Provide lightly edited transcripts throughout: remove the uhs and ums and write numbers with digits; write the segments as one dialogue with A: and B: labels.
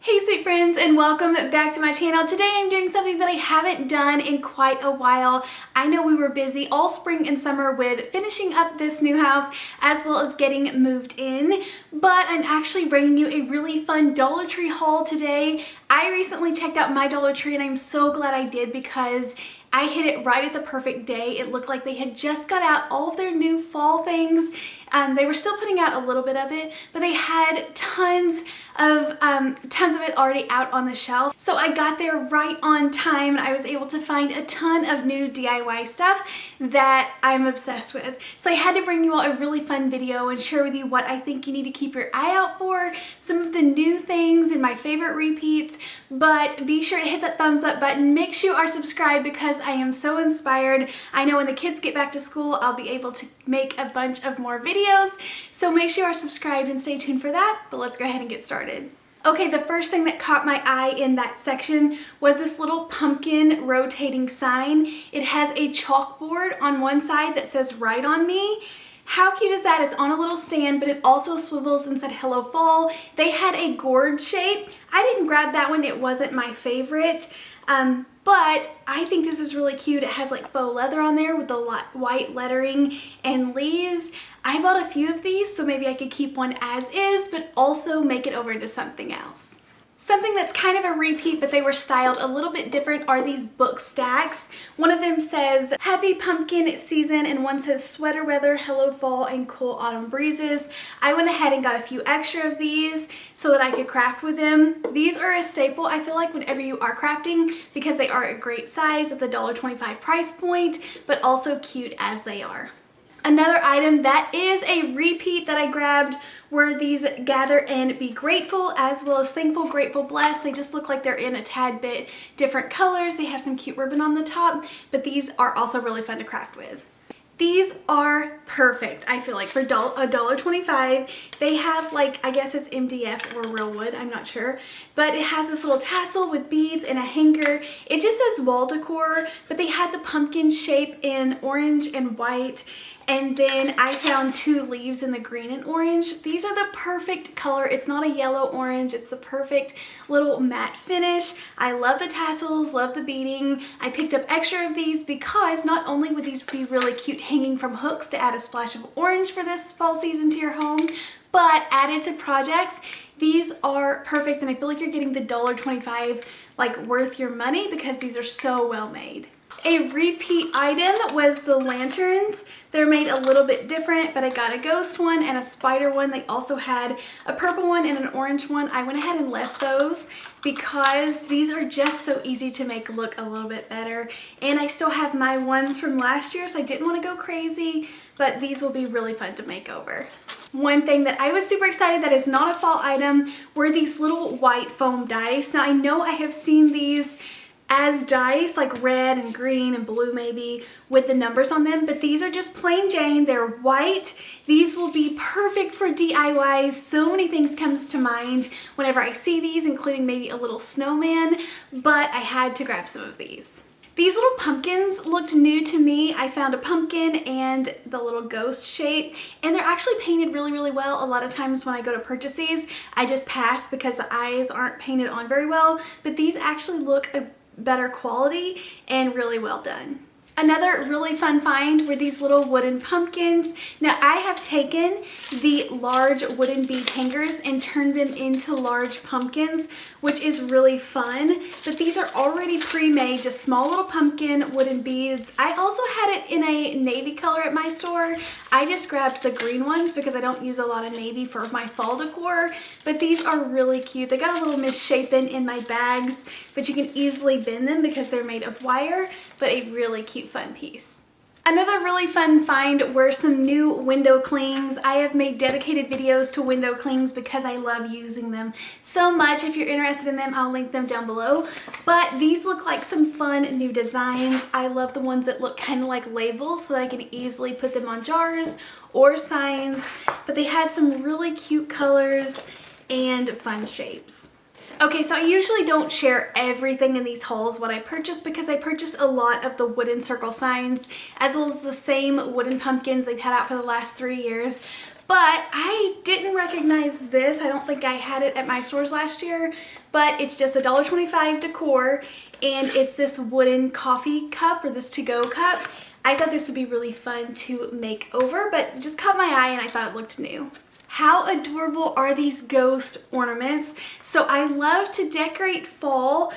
A: Hey sweet friends, and welcome back to my channel. Today I'm doing something that I haven't done in quite a while. I know we were busy all spring and summer with finishing up this new house as well as getting moved in, but I'm actually bringing you a really fun Dollar Tree haul today. I recently checked out my Dollar Tree and I'm so glad I did because I hit it right at the perfect day. It looked like they had just got out all of their new fall things. They were still putting out a little bit of it, but they had tons of it already out on the shelf. So I got there right on time and I was able to find a ton of new DIY stuff that I'm obsessed with. So I had to bring you all a really fun video and share with you what I think you need to keep your eye out for, some of the new things and my favorite repeats, but be sure to hit that thumbs up button. Make sure you are subscribed because I am so inspired. I know when the kids get back to school, I'll be able to make a bunch of more videos. So make sure you are subscribed and stay tuned for that, but let's go ahead and get started. Okay, the first thing that caught my eye in that section was this little pumpkin rotating sign. It has a chalkboard on one side that says "Write on Me." How cute is that? It's on a little stand, but it also swivels and said "Hello Fall." They had a gourd shape. I didn't grab that one. It wasn't my favorite. But I think this is really cute. It has like faux leather on there with the white lettering and leaves. I bought a few of these, so maybe I could keep one as is, but also make it over into something else. Something that's kind of a repeat, but they were styled a little bit different, are these book stacks. One of them says "Happy Pumpkin Season" and one says "Sweater Weather, Hello Fall, and Cool Autumn Breezes." I went ahead and got a few extra of these so that I could craft with them. These are a staple, I feel like, whenever you are crafting because they are a great size at the $1.25 price point, but also cute as they are. Another item that is a repeat that I grabbed were these "Gather and Be Grateful" as well as "Thankful, Grateful, Blessed." They just look like they're in a tad bit different colors. They have some cute ribbon on the top, but these are also really fun to craft with. These are perfect, I feel like, for $1.25. They have, like, I guess it's MDF or real wood, I'm not sure. But it has this little tassel with beads and a hanger. It just says wall decor, but they had the pumpkin shape in orange and white. And then I found two leaves in the green and orange. These are the perfect color. It's not a yellow orange. It's the perfect little matte finish. I love the tassels, love the beading. I picked up extra of these because not only would these be really cute hanging from hooks to add a splash of orange for this fall season to your home, but added to projects, these are perfect. And I feel like you're getting the $1.25 like worth your money because these are so well made. A repeat item was the lanterns. They're made a little bit different, but I got a ghost one and a spider one. They also had a purple one and an orange one. I went ahead and left those because these are just so easy to make look a little bit better. And I still have my ones from last year, so I didn't want to go crazy, but these will be really fun to make over. One thing that I was super excited that is not a fall item were these little white foam dice. Now I know I have seen these as dice, like red and green and blue maybe, with the numbers on them, but these are just plain Jane. They're white. These will be perfect for DIYs. So many things comes to mind whenever I see these, including maybe a little snowman, but I had to grab some of these. These little pumpkins looked new to me. I found a pumpkin and the little ghost shape, and they're actually painted really, really well. A lot of times when I go to purchase these, I just pass because the eyes aren't painted on very well, but these actually look a better quality and really well done. Another really fun find were these little wooden pumpkins. Now I have taken the large wooden bead hangers and turned them into large pumpkins, which is really fun. But these are already pre-made, just small little pumpkin wooden beads. I also had it in a navy color at my store. I just grabbed the green ones because I don't use a lot of navy for my fall decor, but these are really cute. They got a little misshapen in my bags, but you can easily bend them because they're made of wire, but a really cute fun piece. Another really fun find were some new window clings. I have made dedicated videos to window clings because I love using them so much. If you're interested in them, I'll link them down below. But these look like some fun new designs. I love the ones that look kind of like labels so that I can easily put them on jars or signs. But they had some really cute colors and fun shapes. Okay, so I usually don't share everything in these hauls what I purchased because I purchased a lot of the wooden circle signs as well as the same wooden pumpkins they've had out for the last 3 years. But I didn't recognize this. I don't think I had it at my stores last year, but it's just a $1.25 decor, and it's this wooden coffee cup, or this to-go cup. I thought this would be really fun to make over, but it just caught my eye and I thought it looked new. How adorable are these ghost ornaments? So I love to decorate fall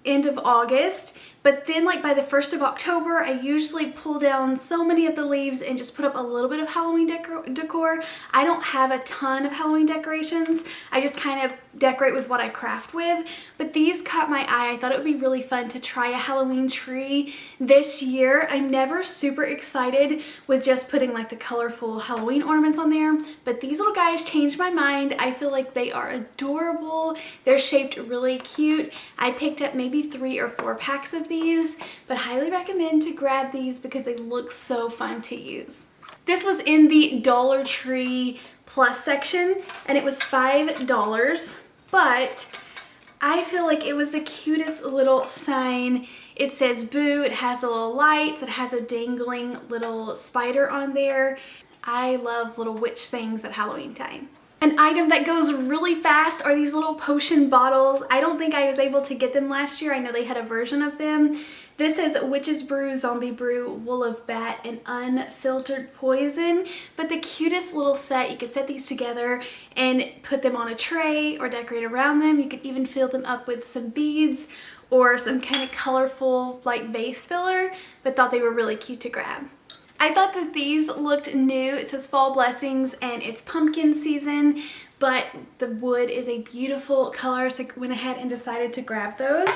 A: end of August, but then like by the 1st of October, I usually pull down so many of the leaves and just put up a little bit of Halloween decor. I don't have a ton of Halloween decorations. I just kind of decorate with what I craft with, but these caught my eye. I thought it would be really fun to try a Halloween tree this year. I'm never super excited with just putting like the colorful Halloween ornaments on there, but these little guys changed my mind. I feel like they are adorable. They're shaped really cute. I picked up maybe 3 or 4 packs of these, but highly recommend to grab these because they look so fun to use. This was in the Dollar Tree Plus section and it was $5, but I feel like it was the cutest little sign. It says boo, it has the little lights, it has a dangling little spider on there. I love little witch things at Halloween time. An item that goes really fast are these little potion bottles. I don't think I was able to get them last year. I know they had a version of them. This says Witch's Brew, Zombie Brew, Wool of Bat, and Unfiltered Poison. But the cutest little set, you could set these together and put them on a tray or decorate around them. You could even fill them up with some beads or some kind of colorful like vase filler, but thought they were really cute to grab. I thought that these looked new. It says Fall Blessings and it's pumpkin season, but the wood is a beautiful color, so I went ahead and decided to grab those.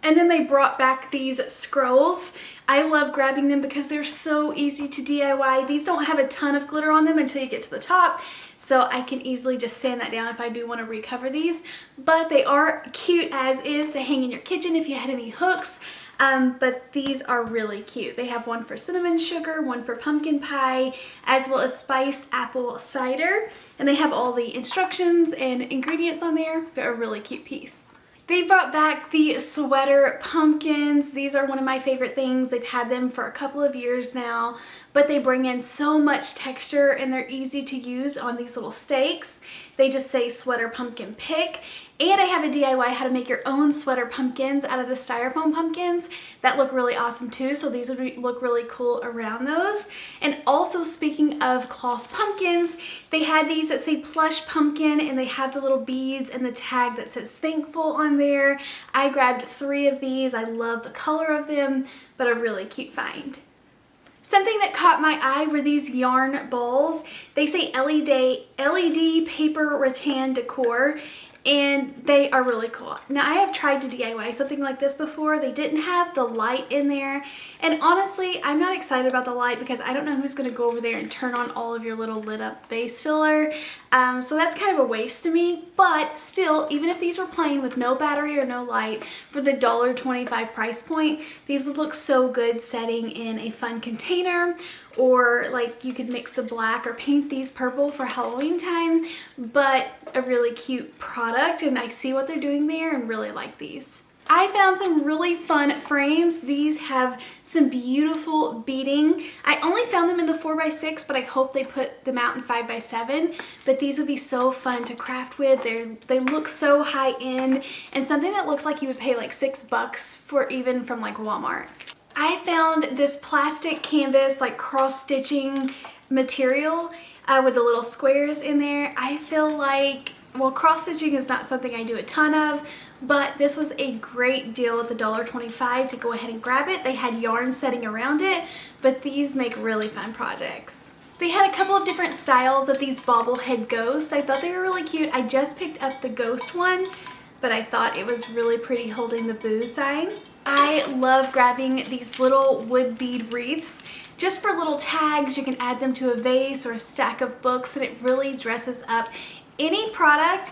A: And then they brought back these scrolls. I love grabbing them because they're so easy to DIY. These don't have a ton of glitter on them until you get to the top, so I can easily just sand that down if I do want to recover these. But they are cute as is to hang in your kitchen if you had any hooks. But these are really cute. They have one for cinnamon sugar, one for pumpkin pie, as well as spiced apple cider. And they have all the instructions and ingredients on there. They're a really cute piece. They brought back the sweater pumpkins. These are one of my favorite things. They've had them for a couple of years now, but they bring in so much texture and they're easy to use on these little stakes. They just say sweater pumpkin pick. And I have a DIY how to make your own sweater pumpkins out of the styrofoam pumpkins that look really awesome too. So these would look really cool around those. And also, speaking of cloth pumpkins, they had these that say plush pumpkin and they have the little beads and the tag that says thankful on there. I grabbed 3 of these. I love the color of them, but a really cute find. Something that caught my eye were these yarn balls. They say LED paper rattan decor, and they are really cool. Now, I have tried to DIY something like this before. They didn't have the light in there, and honestly, I'm not excited about the light because I don't know who's going to go over there and turn on all of your little lit up vase filler. So that's kind of a waste to me, but still, even if these were plain with no battery or no light, for the $1.25 price point, these would look so good setting in a fun container, or like you could mix the black or paint these purple for Halloween time. But a really cute product, and I see what they're doing there and really like these. I found some really fun frames. These have some beautiful beading. I only found them in the 4x6, but I hope they put them out in 5x7. But these would be so fun to craft with. They look so high end, and something that looks like you would pay like $6 for, even from like Walmart. I found this plastic canvas like cross stitching material with the little squares in there. I feel like, well, cross stitching is not something I do a ton of, but this was a great deal at the $1.25 to go ahead and grab it. They had yarn setting around it, but these make really fun projects. They had a couple of different styles of these bobblehead ghosts. I thought they were really cute. I just picked up the ghost one, but I thought it was really pretty holding the boo sign. I love grabbing these little wood bead wreaths just for little tags. You can add them to a vase or a stack of books, and it really dresses up any product.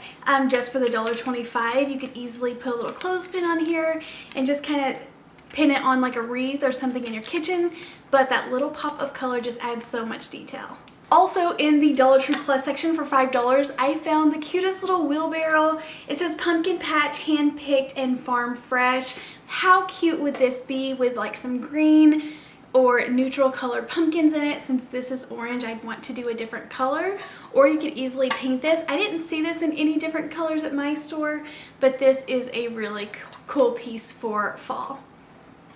A: Just for the $1.25, you could easily put a little clothespin on here and just kind of pin it on like a wreath or something in your kitchen, but that little pop of color just adds so much detail. Also, in the Dollar Tree Plus section for $5, I found the cutest little wheelbarrow. It says pumpkin patch, hand-picked, and farm fresh. How cute would this be with like some green or neutral colored pumpkins in it. Since this is orange, I'd want to do a different color, or you could easily paint this. I didn't see this in any different colors at my store, but this is a really cool piece for fall.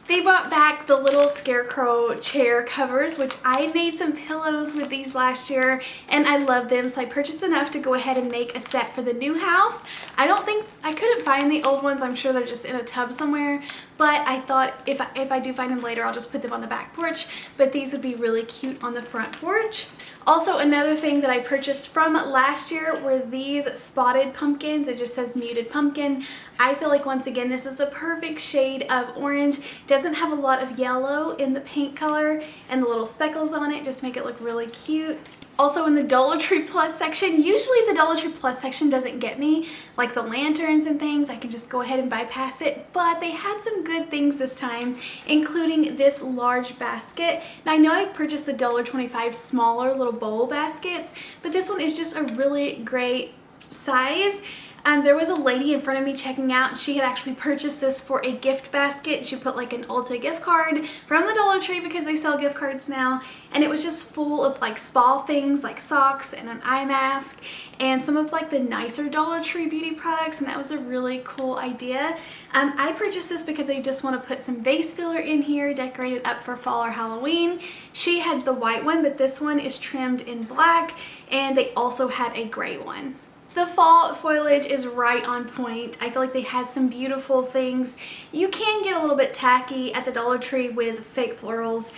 A: They brought back the little scarecrow chair covers, which I made some pillows with these last year and I love them, so I purchased enough to go ahead and make a set for the new house. I couldn't find the old ones. I'm sure they're just in a tub somewhere, but I thought if I do find them later, I'll just put them on the back porch, but these would be really cute on the front porch. Also, another thing that I purchased from last year were these spotted pumpkins. It just says muted pumpkin. I feel like, once again, this is the perfect shade of orange. Doesn't have a lot of yellow in the paint color, and the little speckles on it just make it look really cute. Also, in the Dollar Tree Plus section, usually the Dollar Tree Plus section doesn't get me, like the lanterns and things. I can just go ahead and bypass it, but they had some good things this time, including this large basket. Now, I know I've purchased the $1.25 smaller little bowl baskets, but this one is just a really great size. There was a lady in front of me checking out. She had actually purchased this for a gift basket. She put like an Ulta gift card from the Dollar Tree, because they sell gift cards now, and it was just full of like spa things like socks and an eye mask and some of like the nicer Dollar Tree beauty products, and that was a really cool idea. I purchased this because I just want to put some vase filler in here, decorate it up for fall or Halloween. She had the white one, but this one is trimmed in black, and they also had a gray one. The fall foliage is right on point. I feel like they had some beautiful things. You can get a little bit tacky at the Dollar Tree with fake florals,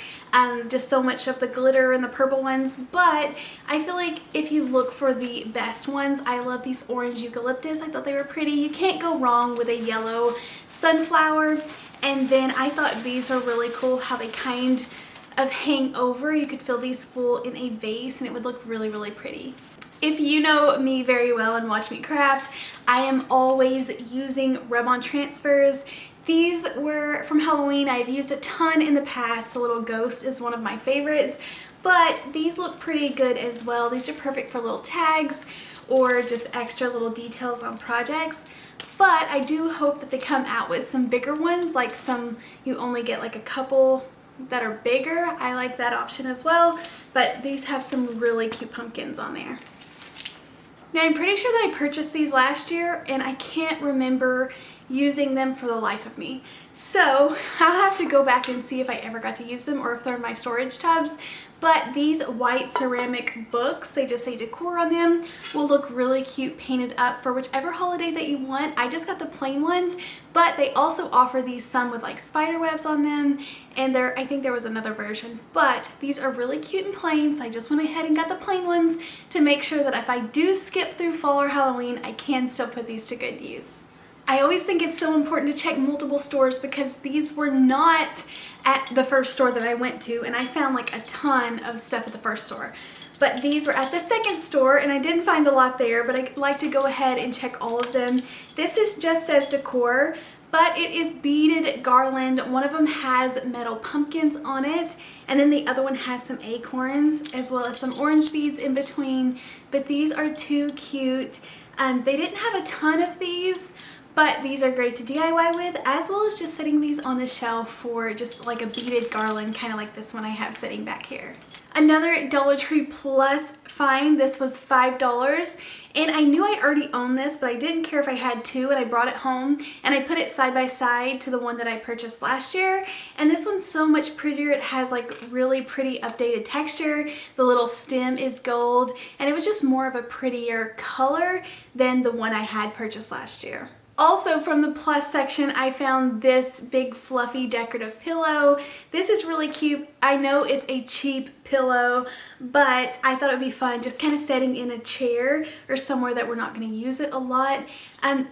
A: just so much of the glitter and the purple ones, but I feel like if you look for the best ones, I love these orange eucalyptus. I thought they were pretty. You can't go wrong with a yellow sunflower. And then I thought these are really cool, how they kind of hang over. You could fill these full in a vase and it would look really, really pretty. If you know me very well and watch me craft, I am always using rub-on transfers. These were from Halloween. I've used a ton in the past. The little ghost is one of my favorites, but these look pretty good as well. These are perfect for little tags or just extra little details on projects. But I do hope that they come out with some bigger ones, like some you only get like a couple that are bigger. I like that option as well, but these have some really cute pumpkins on there. Now, I'm pretty sure that I purchased these last year and I can't remember using them for the life of me. So I'll have to go back and see if I ever got to use them or if they're in my storage tubs. But these white ceramic books, they just say decor on them, will look really cute painted up for whichever holiday that you want. I just got the plain ones, but they also offer these some with like spider webs on them, and I think there was another version, but these are really cute and plain, so I just went ahead and got the plain ones to make sure that if I do skip through fall or Halloween, I can still put these to good use. I always think it's so important to check multiple stores, because these were not at the first store that I went to, and I found like a ton of stuff at the first store. But these were at the second store and I didn't find a lot there, but I like to go ahead and check all of them. This just says decor, but it is beaded garland. One of them has metal pumpkins on it, and then the other one has some acorns as well as some orange beads in between. But these are too cute. They didn't have a ton of these, but these are great to DIY with, as well as just setting these on the shelf for just like a beaded garland, kind of like this one I have sitting back here. Another Dollar Tree Plus find. This was $5, and I knew I already owned this, but I didn't care if I had two, and I brought it home and I put it side by side to the one that I purchased last year. And this one's so much prettier. It has like really pretty updated texture. The little stem is gold, and it was just more of a prettier color than the one I had purchased last year. Also, from the plus section, I found this big fluffy decorative pillow. This is really cute. I know it's a cheap pillow, but I thought it would be fun just kind of setting in a chair or somewhere that we're not going to use it a lot.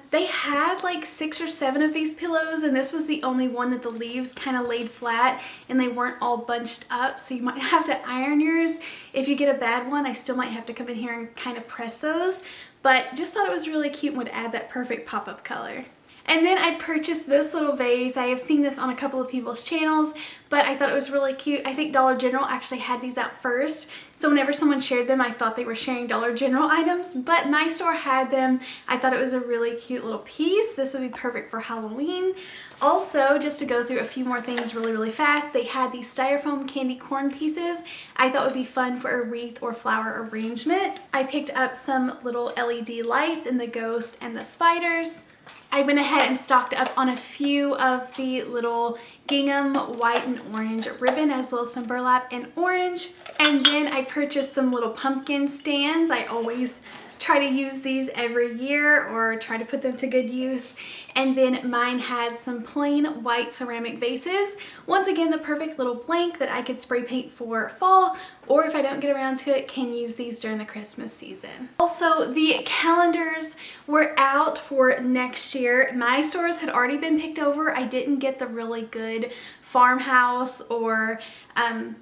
A: They had like 6 or 7 of these pillows, and this was the only one that the leaves kind of laid flat and they weren't all bunched up, so you might have to iron yours. If you get a bad one, I still might have to come in here and kind of press those. But just thought it was really cute and would add that perfect pop-up color. And then I purchased this little vase. I have seen this on a couple of people's channels, but I thought it was really cute. I think Dollar General actually had these out first. So whenever someone shared them, I thought they were sharing Dollar General items, but my store had them. I thought it was a really cute little piece. This would be perfect for Halloween. Also, just to go through a few more things really fast, they had these styrofoam candy corn pieces. I thought would be fun for a wreath or flower arrangement. I picked up some little LED lights in the ghost and the spiders. I went ahead and stocked up on a few of the little gingham white and orange ribbon, as well as some burlap in orange. And then I purchased some little pumpkin stands. I always try to use these every year or try to put them to good use. And then mine had some plain white ceramic vases. Once again, the perfect little blank that I could spray paint for fall, or if I don't get around to it, can use these during the Christmas season. Also, the calendars were out for next year. My stores had already been picked over. I didn't get the really good farmhouse, or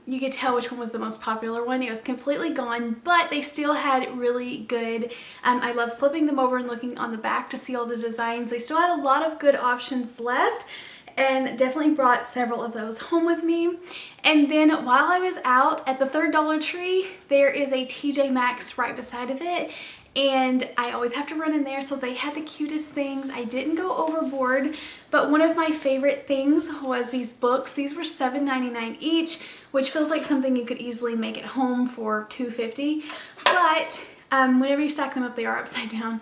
A: you could tell which one was the most popular one. It was completely gone, but they still had really good, I love flipping them over and looking on the back to see all the designs. They still had a lot of good options left, and definitely brought several of those home with me. And then while I was out at the third Dollar Tree, there is a TJ Maxx right beside of it, and I always have to run in there, so they had the cutest things. I didn't go overboard, but one of my favorite things was these books. These were $7.99 each, which feels like something you could easily make at home for $2.50, but whenever you stack them up, they are upside down.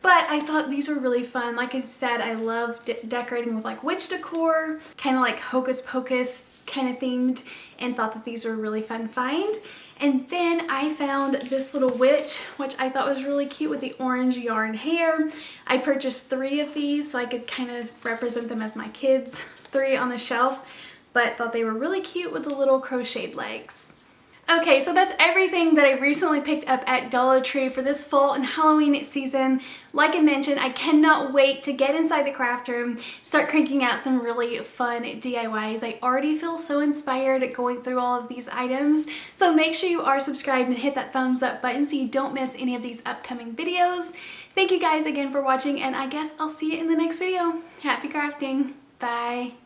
A: But I thought these were really fun. Like I said, I love decorating with like witch decor, kind of like hocus pocus kind of themed, and thought that these were a really fun find. And then I found this little witch, which I thought was really cute with the orange yarn hair. I purchased 3 of these so I could kind of represent them as my kids, 3 on the shelf, but thought they were really cute with the little crocheted legs. Okay, so that's everything that I recently picked up at Dollar Tree for this fall and Halloween season. Like I mentioned, I cannot wait to get inside the craft room, start cranking out some really fun DIYs. I already feel so inspired going through all of these items. So make sure you are subscribed and hit that thumbs up button so you don't miss any of these upcoming videos. Thank you guys again for watching, and I guess I'll see you in the next video. Happy crafting. Bye.